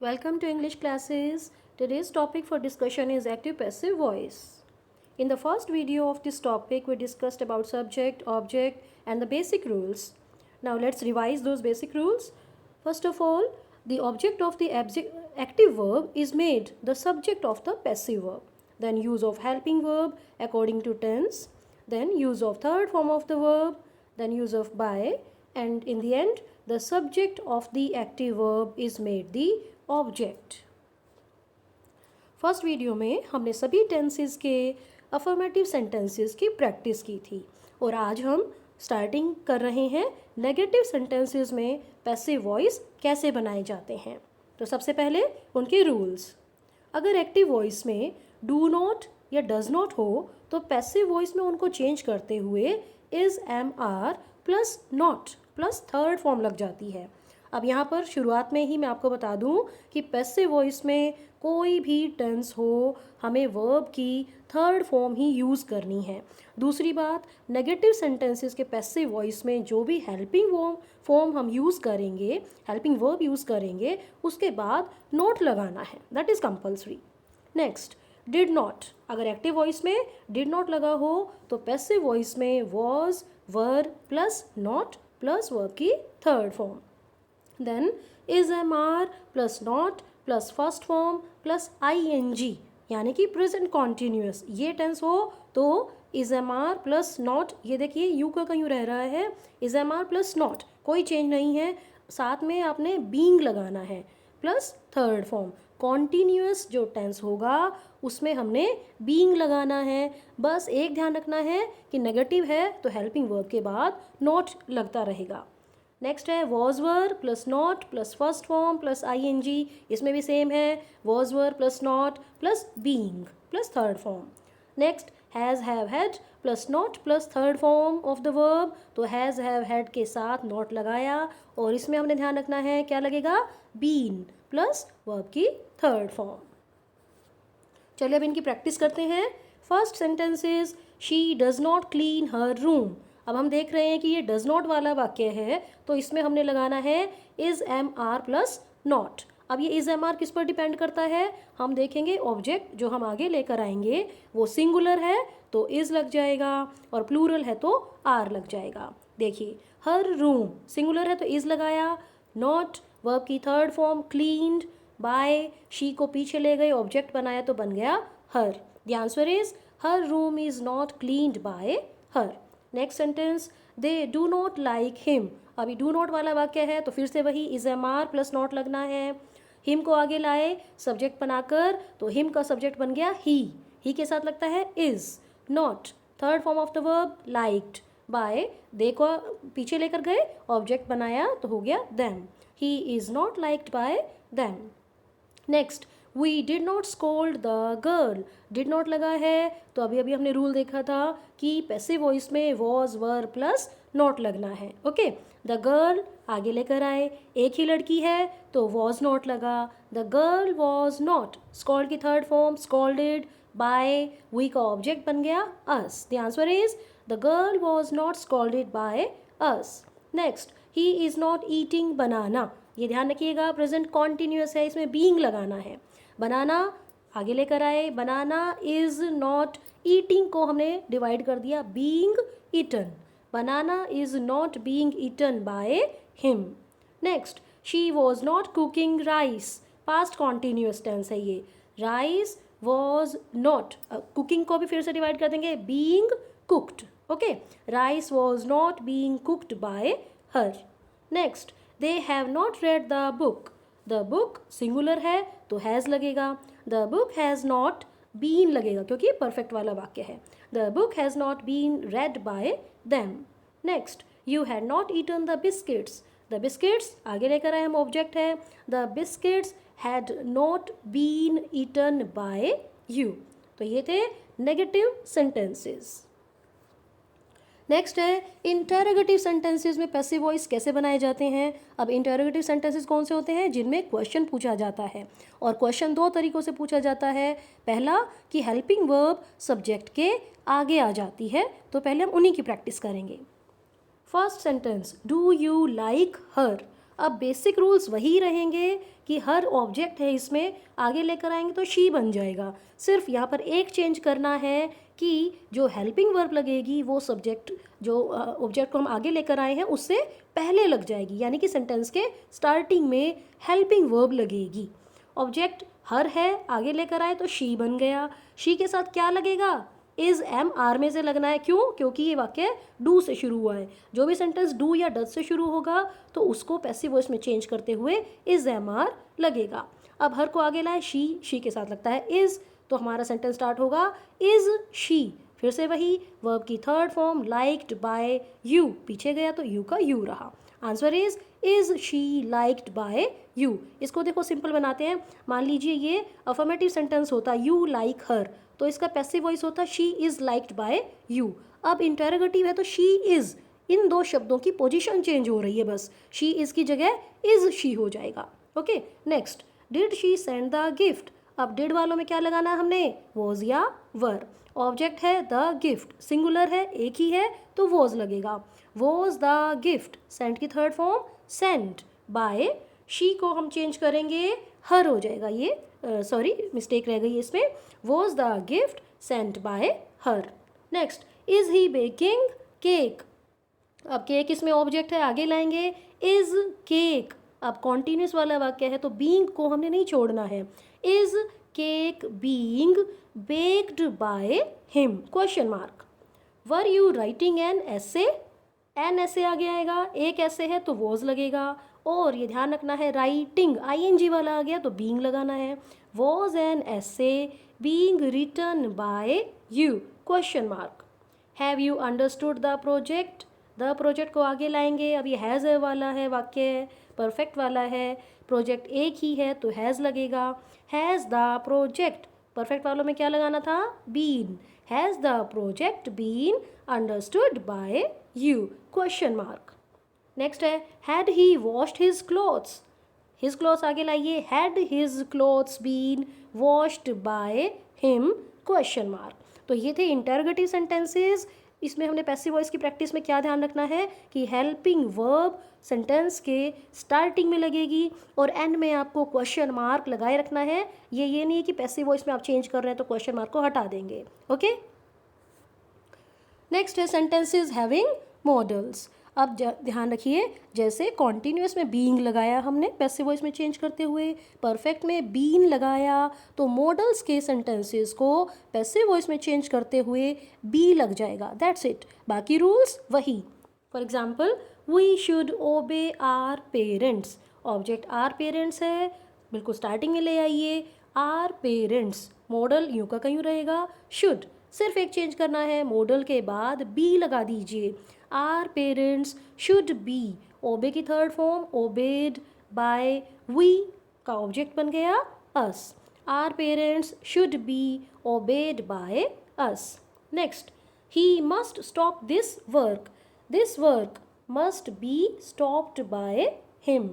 Welcome to English classes. Today's topic for discussion is active passive voice. In the first video of this topic, we discussed about subject, object, and the basic rules. Now let's revise those basic rules. First of all, the object of the active verb is made the subject of the passive verb. Then use of helping verb according to tense. Then use of third form of the verb. Then use of by. And in the end, the subject of the active verb is made the object. First video में हमने सभी tenses के affirmative sentences की practice की थी और आज हम स्टार्टिंग कर रहे हैं नेगेटिव सेंटेंसेस में पैसिव वॉइस कैसे बनाए जाते हैं। तो सबसे पहले उनके रूल्स। अगर एक्टिव वॉइस में डू नॉट या डज नॉट हो तो पैसिव वॉइस में उनको चेंज करते हुए is am are plus not plus third form लग जाती है। अब यहाँ पर शुरुआत में ही मैं आपको बता दूँ कि पैसिव वॉइस में कोई भी टेंस हो हमें वर्ब की थर्ड फॉर्म ही यूज़ करनी है। दूसरी बात, नेगेटिव सेंटेंसेस के पैसिव वॉइस में जो भी हेल्पिंग फॉर्म हम यूज़ करेंगे, हेल्पिंग वर्ब यूज़ करेंगे, उसके बाद नॉट लगाना है, that is compulsory. Next, did not. अगर एक्टिव वॉइस में डिड नॉट लगा हो तो पैसिव वॉइस में was, were plus not plus verb की third form. Then is MR plus not plus first form plus ing यानी कि प्रेजेंट कॉन्टीन्यूअस ये टेंस हो तो is MR plus not, ये देखिए यू का यूँ रह रहा है, is MR plus not कोई चेंज नहीं है, साथ में आपने being लगाना है प्लस थर्ड फॉर्म। कॉन्टीन्यूअस जो टेंस होगा उसमें हमने being लगाना है। बस एक ध्यान रखना है कि नेगेटिव है तो हेल्पिंग वर्ब के बाद नॉट लगता रहेगा। नेक्स्ट है was were plus not plus first form plus ing, इसमें भी सेम है, was were plus not plus being plus third form. Next has have had plus not plus third form of the verb, तो has have had के साथ not लगाया और इसमें हमने ध्यान रखना है क्या लगेगा, बीन प्लस वर्ब की थर्ड फॉर्म। चलिए अब इनकी प्रैक्टिस करते हैं। First sentence is she does not clean her room. अब हम देख रहे हैं कि ये डज नॉट वाला वाक्य है तो इसमें हमने लगाना है is am are plus not. अब ये इज एम आर किस पर डिपेंड करता है, हम देखेंगे ऑब्जेक्ट जो हम आगे लेकर आएंगे वो सिंगुलर है तो इज लग जाएगा और प्लूरल है तो आर लग जाएगा। देखिए हर रूम सिंगुलर है तो इज लगाया, नॉट वर्ब की third form cleaned, by she को पीछे ले गए ऑब्जेक्ट बनाया तो बन गया her. The answer is her room is not cleaned by her. Next sentence they do not like him. अभी डू नॉट वाला वाक्य है तो फिर से वही is am are plus not लगना है। हिम को आगे लाए सब्जेक्ट बनाकर तो हिम का सब्जेक्ट बन गया ही के साथ लगता है is. Not third form of the verb liked, by they को पीछे लेकर गए ऑब्जेक्ट बनाया तो हो गया them, he is not liked by them. Next we did not scold the girl, did not लगा है तो अभी अभी हमने रूल देखा था कि पैसिव वॉइस में वॉज वर प्लस नॉट लगना है। ओके, द गर्ल आगे लेकर आए, एक ही लड़की है तो वॉज नॉट लगा, the girl was not, scold की third form scolded, by we का ऑब्जेक्ट बन गया us. The answer is the girl was not scolded by us. Next he is not eating banana, ये ध्यान रखिएगा प्रेजेंट कॉन्टिन्यूअस है, इसमें बीइंग लगाना है। बनाना आगे लेकर आए, बनाना इज नॉट, ईटिंग को हमने डिवाइड कर दिया being eaten, banana is not being eaten by him. Next she was not cooking rice, past continuous tense है ये, राइस वॉज नॉट, कुकिंग को भी फिर से डिवाइड कर देंगे being cooked. Okay, rice was not being cooked by her. Next they have not read the book, the book singular है तो हैज़ लगेगा, the book has not been लगेगा क्योंकि परफेक्ट वाला वाक्य है, the book has not been read by them. Next you had not eaten the biscuits, the biscuits आगे लेकर आए हम ऑब्जेक्ट है, the biscuits had not been eaten by you. तो ये थे नेगेटिव सेंटेंसेस। नेक्स्ट है इंटरोगेटिव सेंटेंसेस में पैसिव वॉइस कैसे बनाए जाते हैं। अब इंटरोगेटिव सेंटेंसेस कौन से होते हैं, जिनमें क्वेश्चन पूछा जाता है और क्वेश्चन दो तरीकों से पूछा जाता है। पहला कि हेल्पिंग वर्ब सब्जेक्ट के आगे आ जाती है, तो पहले हम उन्हीं की प्रैक्टिस करेंगे। First sentence do you like her, अब बेसिक रूल्स वही रहेंगे कि हर ऑब्जेक्ट है इसमें आगे लेकर आएंगे तो शी बन जाएगा। सिर्फ यहाँ पर एक चेंज करना है कि जो हेल्पिंग वर्ब लगेगी वो सब्जेक्ट जो ऑब्जेक्ट को हम आगे लेकर आए हैं उससे पहले लग जाएगी, यानी कि सेंटेंस के स्टार्टिंग में हेल्पिंग वर्ब लगेगी। ऑब्जेक्ट हर है, आगे लेकर आए तो शी बन गया। शी के साथ क्या लगेगा? इज एम आर में से लगना है। क्यों? क्योंकि ये वाक्य डू से शुरू हुआ है। जो भी सेंटेंस डू या डज से शुरू होगा तो उसको पैसिव वॉइस में चेंज करते हुए इज एम आर लगेगा। अब हर को आगे लाए, शी के साथ लगता है इज, तो हमारा सेंटेंस स्टार्ट होगा इज शी। फिर से वही वर्ब की third form liked by you, पीछे गया तो यू का यू रहा। Answer is she liked by you. इसको देखो सिंपल बनाते हैं। मान लीजिए ये अफर्मेटिव सेंटेंस होता यू लाइक हर, तो इसका पैसिव वॉइस होता she is liked by you. अब इंटरोगेटिव है तो शी इज, इन दो शब्दों की पोजीशन चेंज हो रही है, बस शी इज की जगह इज शी हो जाएगा। Okay, next, did she send the gift. अब डिड वालों में क्या लगाना है हमने? वॉज या वर। ऑब्जेक्ट है द गिफ्ट, सिंगुलर है, एक ही है तो वॉज लगेगा। वॉज द गिफ्ट, सेंड की third form send by, she को हम चेंज करेंगे हर हो जाएगा, ये सॉरी मिस्टेक रह गई इसमें। Was the gift sent by her. Next, is he baking cake. अब केक इसमें ऑब्जेक्ट है, आगे लाएंगे इज केक। अब कॉन्टिन्यूस वाला वाक्य है तो बीइंग को हमने नहीं छोड़ना है। Is cake being baked bye him, question mark. Were you writing an ऐसे, एन ऐसे आगे आएगा, एक ऐसे है तो वॉज लगेगा। और ये ध्यान रखना है राइटिंग आईएनजी वाला आ गया तो बीइंग लगाना है। Was an essay being written by you, question mark. Have you understood the project, the project को आगे लाएंगे। अब ये हैज़ वाला है वाक्य, परफेक्ट वाला है, प्रोजेक्ट एक ही है तो हैज़ लगेगा। हैज़ द प्रोजेक्ट, परफेक्ट वालों में क्या लगाना था? Been. Has the project been understood by you, question mark. Next है had he washed his clothes, his clothes आगे लाइए। Had his clothes been washed by him, question mark. तो ये थे इंटरोगेटिव सेंटेंसेस। इसमें हमने पैसिव वॉइस की practice में क्या ध्यान रखना है कि हेल्पिंग वर्ब सेंटेंस के स्टार्टिंग में लगेगी और एंड में आपको क्वेश्चन मार्क लगाए रखना है। ये नहीं है कि पैसिव वॉइस में आप चेंज कर रहे हैं तो क्वेश्चन मार्क को हटा देंगे। ओके, नेक्स्ट है सेंटेंसेस हैविंग मॉडल्स। अब ध्यान रखिए, जैसे कॉन्टिन्यूस में बीइंग लगाया हमने पैसिव वॉइस में चेंज करते हुए, परफेक्ट में बीन लगाया, तो मॉडल्स के सेंटेंसेस को पैसिव वॉइस में चेंज करते हुए बी लग जाएगा, दैट्स इट। बाकी रूल्स वही। For example, we should obey our parents, object our parents है, बिल्कुल स्टार्टिंग में ले आइए। आर पेरेंट्स, मॉडल यूँ का कहीं रहेगा, शुड सिर्फ एक चेंज करना है, मॉडल के बाद बी लगा दीजिए। Are parents should be, obey की third form obeyed by, we का ऑब्जेक्ट बन गया us. Our parents should be obeyed by us. Next, he must stop this work must be stopped by him.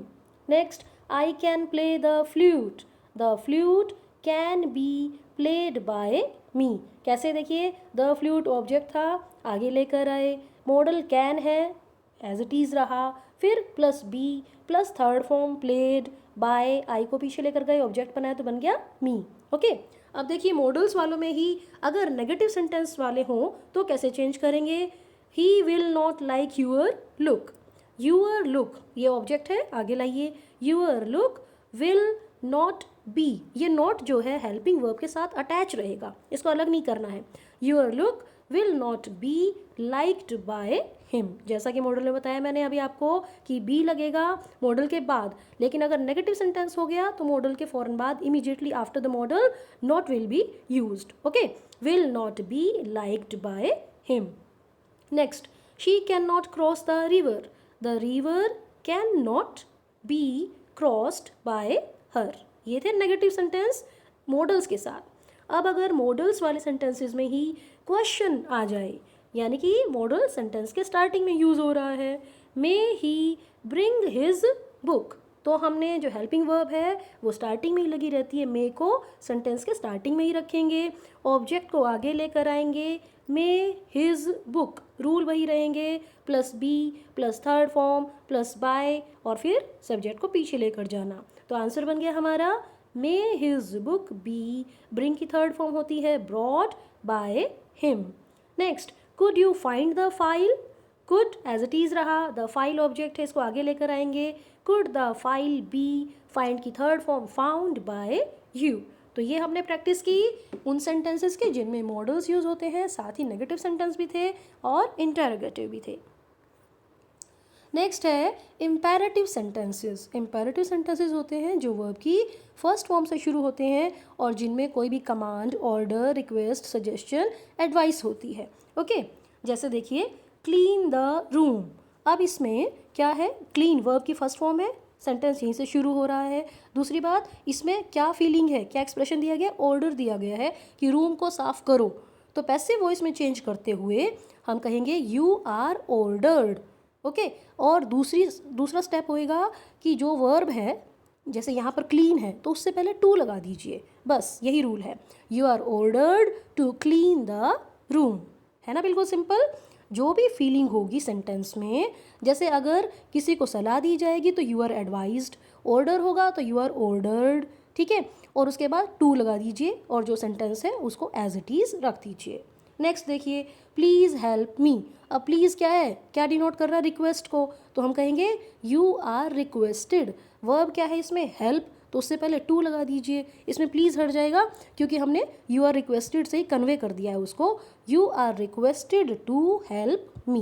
Next, I can play the flute can be played by me. कैसे? देखिए, the flute object था, आगे लेकर आए, model can है, as it is रहा, फिर plus be plus third form played by, I को पीछे लेकर गए, ऑब्जेक्ट बनाया तो बन गया मी। ओके, अब देखिए मॉडल्स वालों में ही अगर नेगेटिव सेंटेंस वाले हों तो कैसे चेंज करेंगे? He will not like your look, your look ये ऑब्जेक्ट है, आगे लाइए। Your look will not be, ये नॉट जो है हेल्पिंग वर्ब के साथ अटैच रहेगा, इसको अलग नहीं करना है। Your look will not be liked by him, जैसा कि मॉडल में बताया मैंने अभी आपको कि बी लगेगा मॉडल के बाद, लेकिन अगर नेगेटिव सेंटेंस हो गया तो मॉडल के फौरन बाद immediately after the model not will be used. Okay, will not be liked by him. Next, she can not cross the river can not be crossed bye हर। ये थे नेगेटिव सेंटेंस मॉडल्स के साथ। अब अगर models वाले sentences में ही question आ जाए, यानी कि मॉडल सेंटेंस के स्टार्टिंग में यूज़ हो रहा है, मे ही ब्रिंग हिज बुक, तो हमने जो हेल्पिंग वर्ब है वो स्टार्टिंग में ही लगी रहती है, मे को सेंटेंस के स्टार्टिंग में ही रखेंगे, ऑब्जेक्ट को आगे लेकर आएंगे, मे हिज बुक, रूल वही रहेंगे, plus be plus third form plus by और फिर सब्जेक्ट को पीछे लेकर जाना। तो आंसर बन गया हमारा may his book be, bring की थर्ड फॉर्म होती है brought by him. Next, could you find the file, could as it is रहा, द फाइल ऑब्जेक्ट है, इसको आगे लेकर आएंगे, could the file be, find की third form found by you. तो ये हमने प्रैक्टिस की उन सेंटेंसेस के जिनमें मॉडल्स यूज होते हैं, साथ ही नेगेटिव सेंटेंस भी थे और इंटरोगेटिव भी थे। नेक्स्ट है इम्पेरेटिव सेंटेंसेस। इम्पेरेटिव सेंटेंसेस होते हैं जो वर्ब की फर्स्ट फॉर्म से शुरू होते हैं और जिनमें कोई भी command, order, request, suggestion, advice होती है। ओके, जैसे देखिए क्लीन द रूम। अब इसमें क्या है, क्लीन वर्ब की फर्स्ट फॉर्म है, सेंटेंस यहीं से शुरू हो रहा है। दूसरी बात, इसमें क्या फीलिंग है, क्या एक्सप्रेशन दिया गया, ऑर्डर दिया गया है कि रूम को साफ करो। तो पैसिव वॉइस में चेंज करते हुए हम कहेंगे यू आर ऑर्डर्ड। ओके, और दूसरा स्टेप होएगा कि जो वर्ब है, जैसे यहाँ पर क्लीन है तो उससे पहले टू लगा दीजिए, बस यही रूल है, you are ordered to clean the room, है ना, बिल्कुल सिंपल। जो भी फीलिंग होगी सेंटेंस में, जैसे अगर किसी को सलाह दी जाएगी तो यू आर एडवाइज्ड, ऑर्डर होगा तो यू आर ऑर्डर्ड, ठीक है, और उसके बाद टू लगा दीजिए और जो सेंटेंस है उसको एज इट इज़ रख दीजिए। नेक्स्ट देखिए, प्लीज़ हेल्प मी। अब प्लीज़ क्या है, क्या डिनोट कर रहा है, रिक्वेस्ट को, तो हम कहेंगे यू आर रिक्वेस्टेड। वर्ब क्या है इसमें, हेल्प, तो उससे पहले टू लगा दीजिए, इसमें प्लीज़ हट जाएगा क्योंकि हमने यू आर रिक्वेस्टेड से ही कन्वे कर दिया है उसको, you are requested to help me.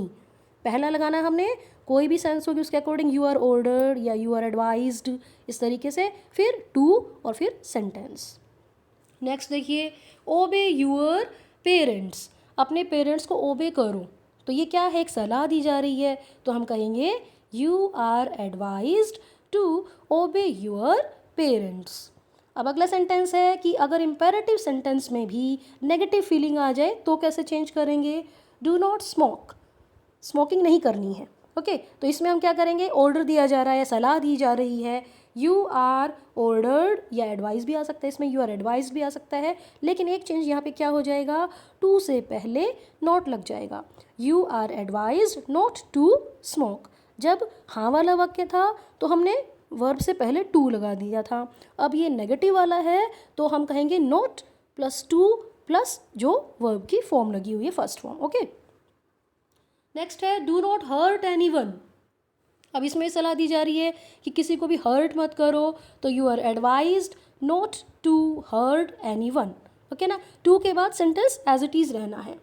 पहला लगाना हमने, कोई भी सेंस होगी उसके अकॉर्डिंग, यू आर ऑर्डर्ड या यू आर एडवाइज्ड, इस तरीके से, फिर टू और फिर सेंटेंस। नेक्स्ट देखिए, ओबे यूअर पेरेंट्स। अपने पेरेंट्स को ओबे करो, तो ये क्या है, एक सलाह दी जा रही है, तो हम कहेंगे you are advised to obey your parents. अब अगला सेंटेंस है कि अगर इम्पेरेटिव सेंटेंस में भी नेगेटिव फीलिंग आ जाए तो कैसे चेंज करेंगे, डू नॉट स्मोक, स्मोकिंग नहीं करनी है। ओके, तो इसमें हम क्या करेंगे, ऑर्डर दिया जा रहा है, सलाह दी जा रही है, यू आर ऑर्डर्ड, या एडवाइस भी आ सकता है इसमें, यू आर एडवाइस भी आ सकता है, लेकिन एक चेंज यहाँ पे क्या हो जाएगा, टू से पहले नॉट लग जाएगा, you are advised not to smoke. जब हाँ वाला वाक्य था तो हमने वर्ब से पहले टू लगा दिया था, अब ये नेगेटिव वाला है तो हम कहेंगे नॉट प्लस टू प्लस जो वर्ब की फॉर्म लगी हुई है फर्स्ट फॉर्म। ओके, नेक्स्ट है डू नॉट हर्ट एनीवन। अब इसमें सलाह दी जा रही है कि किसी को भी हर्ट मत करो, तो you are advised not to hurt anyone. Okay ना, टू के बाद सेंटेंस एज इट इज़ रहना है।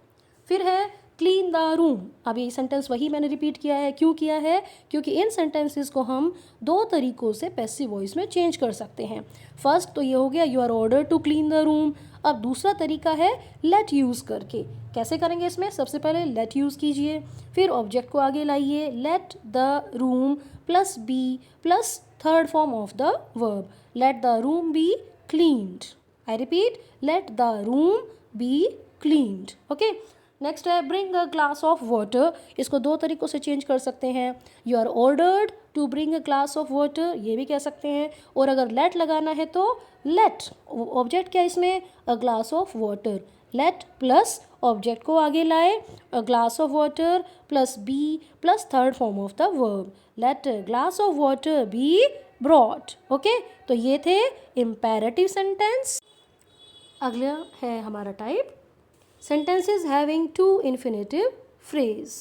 फिर है क्लीन द रूम। अब ये सेंटेंस वही मैंने रिपीट किया है, क्यों किया है, क्योंकि इन सेंटेंसेस को हम दो तरीक़ों से पैसिव वॉइस में चेंज कर सकते हैं। फर्स्ट तो ये हो गया you are order to clean the room. अब दूसरा तरीका है लेट यूज़ करके। कैसे करेंगे इसमें, सबसे पहले लेट यूज़ कीजिए, फिर ऑब्जेक्ट को आगे लाइए, let the room plus be plus third form of the verb, let the room be cleaned. I repeat, let the room be cleaned. Okay, next है bring a glass of water. इसको दो तरीक़ों से change कर सकते हैं, you are ordered to bring a glass of water, ये भी कह सकते हैं, और अगर लेट लगाना है तो लेट, ऑब्जेक्ट क्या इसमें, a glass of water, let plus object को आगे लाए, a glass of water plus be plus third form of the verb, let glass of water be brought. Okay, तो ये थे इम्पेरेटिव सेंटेंस। अगला है हमारा type sentences having to infinitive phrase.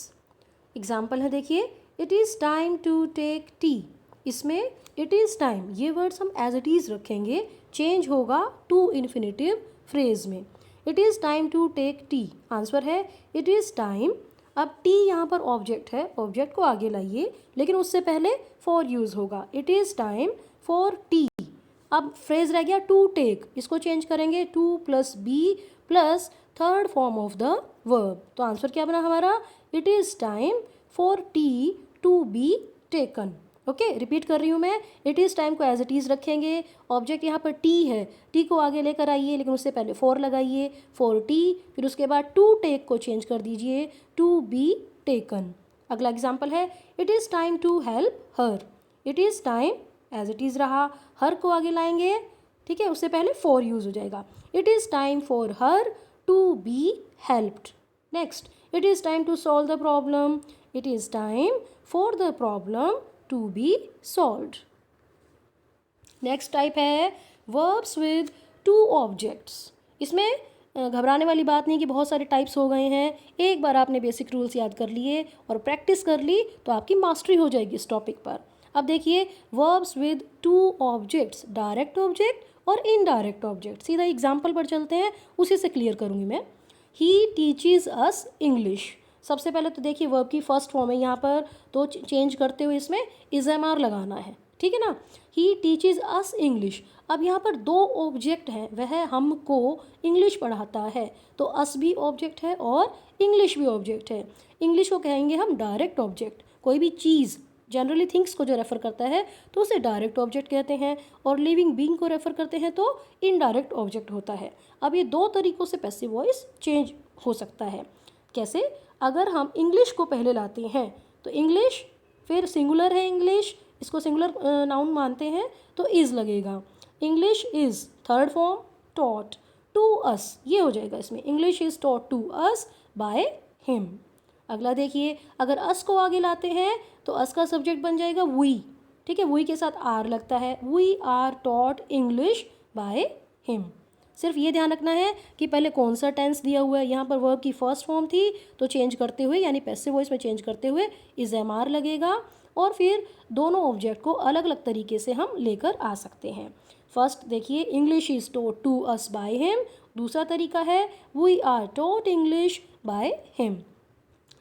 Example है देखिए, it is time to take tea. इसमें it is time, ये वर्ड्स हम एज इट इज़ रखेंगे, चेंज होगा टू इन्फिनेटिव फ्रेज में। It is time to take tea, answer है it is time. अब टी यहाँ पर ऑब्जेक्ट है, ऑब्जेक्ट को आगे लाइए, लेकिन उससे पहले फॉर यूज़ होगा, it is time for tea. अब फ्रेज रह गया टू टेक, इसको चेंज करेंगे to plus be plus third form of the verb, तो आंसर क्या बना हमारा, it is time for tea to be taken. Okay, repeat कर रही हूँ मैं, इट इज़ टाइम को एज इट इज़ रखेंगे, ऑब्जेक्ट यहाँ पर टी है, टी को आगे लेकर आइए, लेकिन उससे पहले फॉर लगाइए, फॉर टी, फिर उसके बाद टू टेक को चेंज कर दीजिए टू बी टेकन। अगला एग्जाम्पल है, it is time to help her. It is time as it is रहा, हर को आगे लाएंगे, ठीक है, उससे पहले फॉर यूज़ हो जाएगा। It is time for her to be helped. Next, it is time to solve the problem, it is time for the problem to be solved. Next type है वर्ब्स विद टू ऑब्जेक्ट्स। इसमें घबराने वाली बात नहीं कि बहुत सारे types हो गए हैं, एक बार आपने बेसिक रूल्स याद कर लिए और प्रैक्टिस कर ली तो आपकी मास्टरी हो जाएगी इस टॉपिक पर। अब देखिए verbs with two objects, direct object और इनडायरेक्ट ऑब्जेक्ट। सीधा एग्जाम्पल पर चलते हैं, उसी से क्लियर करूँगी मैं। ही टीचेज अस इंग्लिश। सबसे पहले तो देखिए वर्ब की फर्स्ट फॉर्म है यहाँ पर, तो चेंज करते हुए इसमें इज़-एम-आर लगाना है, ठीक है ना। ही टीचेज अस इंग्लिश। अब यहाँ पर दो ऑब्जेक्ट हैं, वह हमको इंग्लिश पढ़ाता है, तो अस भी ऑब्जेक्ट है और इंग्लिश भी ऑब्जेक्ट है। इंग्लिश को कहेंगे हम डायरेक्ट ऑब्जेक्ट। कोई भी चीज़, जनरली थिंग्स को जो रेफर करता है तो उसे डायरेक्ट ऑब्जेक्ट कहते हैं, और लिविंग बीइंग को रेफर करते हैं तो इनडायरेक्ट ऑब्जेक्ट होता है। अब ये दो तरीक़ों से पैसिव वॉइस चेंज हो सकता है। कैसे? अगर हम इंग्लिश को पहले लाते हैं तो इंग्लिश, फिर सिंगुलर है इंग्लिश, इसको सिंगुलर नाउन मानते हैं तो इज़ लगेगा। English is, third form taught to us, ये हो जाएगा इसमें, English is taught to us by him. अगला देखिए, अगर अस को आगे लाते हैं तो अस का सब्जेक्ट बन जाएगा वी, ठीक है, वी के साथ आर लगता है, we are taught English by him. सिर्फ ये ध्यान रखना है कि पहले कौन सा टेंस दिया हुआ है। यहाँ पर वर्ब की फर्स्ट फॉर्म थी तो चेंज करते हुए, यानी पैसिव वॉइस में चेंज करते हुए इज़-एम-आर लगेगा, और फिर दोनों ऑब्जेक्ट को अलग अलग तरीके से हम लेकर आ सकते हैं। फर्स्ट देखिए, English is taught to us by him. दूसरा तरीका है we are taught English by him.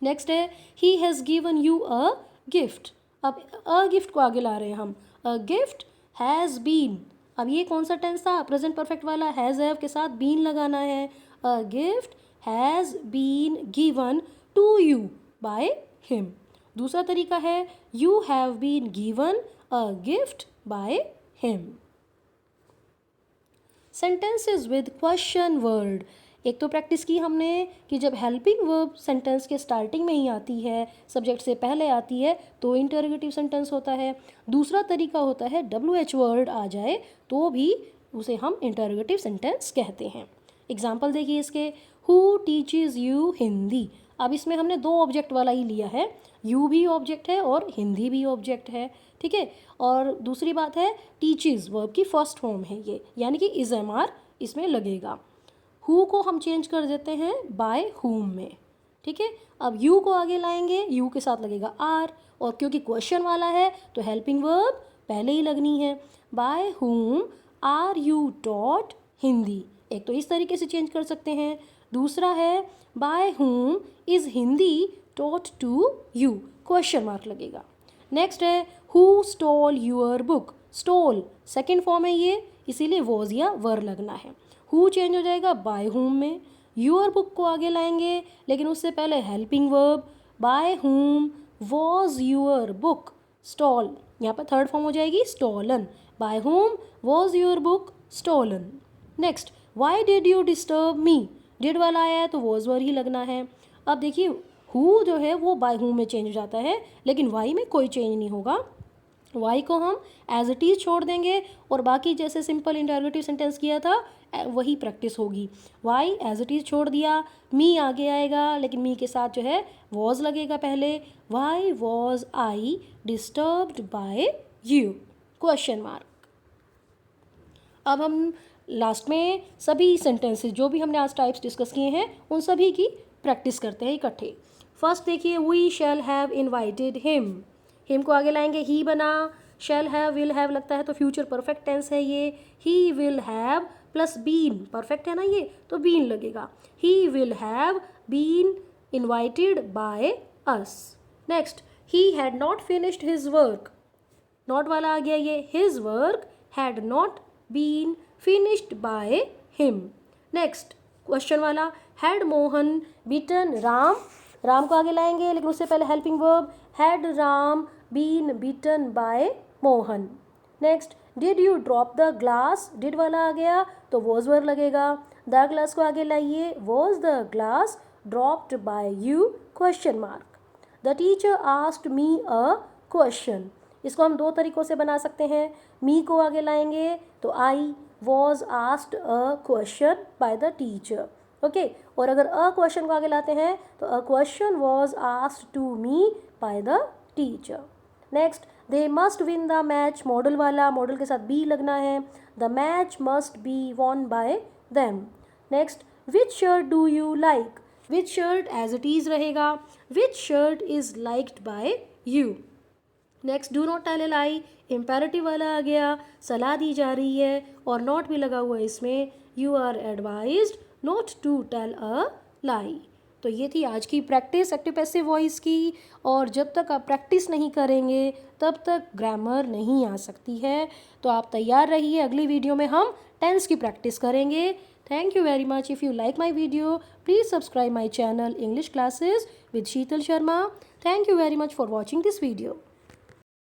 Next है he has given you a gift. अब अ गिफ्ट को आगे ला रहे हैं हम, अ गिफ्ट हैज़ बीन। अब ये कौन सा टेंस था? प्रेजेंट परफेक्ट वाला, हैज़ हैव के साथ बीन लगाना है। A gift has been given to you by him. दूसरा तरीका है you have been given a gift by him. Sentences with question word. एक तो प्रैक्टिस की हमने कि जब हेल्पिंग वर्ब सेंटेंस के स्टार्टिंग में ही आती है, सब्जेक्ट से पहले आती है, तो इंटरोगेटिव सेंटेंस होता है। दूसरा तरीका होता है WH वर्ड आ जाए तो भी उसे हम इंटरोगेटिव सेंटेंस कहते हैं। एग्जाम्पल देखिए इसके, हु टीचेज यू हिंदी। अब इसमें हमने दो ऑब्जेक्ट वाला ही लिया है, यू भी ऑब्जेक्ट है और हिंदी भी ऑब्जेक्ट है, ठीक है। और दूसरी बात है टीचेज वर्ब की फर्स्ट फॉर्म है ये, यानी कि इज़-एम-आर इसमें लगेगा। हु को हम चेंज कर देते हैं बाय हुम में, ठीक है। अब यू को आगे लाएंगे, यू के साथ लगेगा आर, और क्योंकि क्वेश्चन वाला है तो हेल्पिंग वर्ब पहले ही लगनी है। बाय हुम आर यू टॉट हिंदी, एक तो इस तरीके से चेंज कर सकते हैं। दूसरा है by whom is Hindi taught to you, question mark लगेगा। नेक्स्ट है who stole your book. Stole second form है ये, इसीलिए वॉज या वर लगना है। हु चेंज हो जाएगा बाय हुम में, यूअर बुक को आगे लाएंगे लेकिन उससे पहले helping verb, by whom was your book stall, यहाँ पर थर्ड फॉर्म हो जाएगी stolen, by whom was your book stolen. Next, why did you disturb me. Did वाला आया है तो वॉज वर ही लगना है। अब देखिए हु जो है वो बाय हुम में चेंज हो जाता है, लेकिन वाई में कोई चेंज नहीं होगा। वाई को हम एज इट इज़ छोड़ देंगे और बाकी जैसे सिंपल इंटरोगेटिव सेंटेंस किया था वही प्रैक्टिस होगी। वाई एज इट इज़ छोड़ दिया, मी आगे आएगा लेकिन मी के साथ जो है वॉज लगेगा पहले। Why was I disturbed by you, question mark. अब हम लास्ट में सभी सेंटेंसेस जो भी हमने आज टाइप्स डिस्कस किए हैं उन सभी की प्रैक्टिस करते हैं इकट्ठे। फर्स्ट देखिए, we shall have invited him. Him को आगे लाएंगे, ही बना, शैल हैव विल हैव लगता है तो फ्यूचर परफेक्ट टेंस है ये। He will have plus been, perfect है ना ये, तो बीन लगेगा। He will have been invited by us. Next, he had not finished his work. Not वाला आ गया ये, his work had not been finished by him. Next, question वाला, हैड मोहन बीटन राम। राम को आगे लाएंगे लेकिन उससे पहले helping verb, had Ram been beaten by Mohan. Next, did you drop the glass. Did वाला आ गया तो वॉज वर लगेगा। द ग्लास को आगे लाइए, was the glass dropped by you, question mark. The teacher asked me a question. इसको हम दो तरीक़ों से बना सकते हैं। मी को आगे लाएंगे तो I was asked a question by the teacher, okay. और अगर अ क्वेश्चन को आगे लाते हैं तो a question was asked to me by the teacher. Next, they must win the match, model वाला, मॉडल के साथ बी लगना है। The match must be won by them. Next, which shirt do you like, which shirt as it is रहेगा, which shirt is liked by you. Next, do not tell a lie, imperative वाला आ गया, सलाह दी जा रही है और not भी लगा हुआ है इसमें। You are advised not to tell a lie. तो ये थी आज की प्रैक्टिस एक्टिव पैसिव वॉइस की, और जब तक आप प्रैक्टिस नहीं करेंगे तब तक ग्रामर नहीं आ सकती है। तो आप तैयार रहिए, अगली वीडियो में हम टेंस की प्रैक्टिस करेंगे। Thank you very much. If you like my video please subscribe my channel English classes with Sheetal Sharma. Thank you very much for watching this video.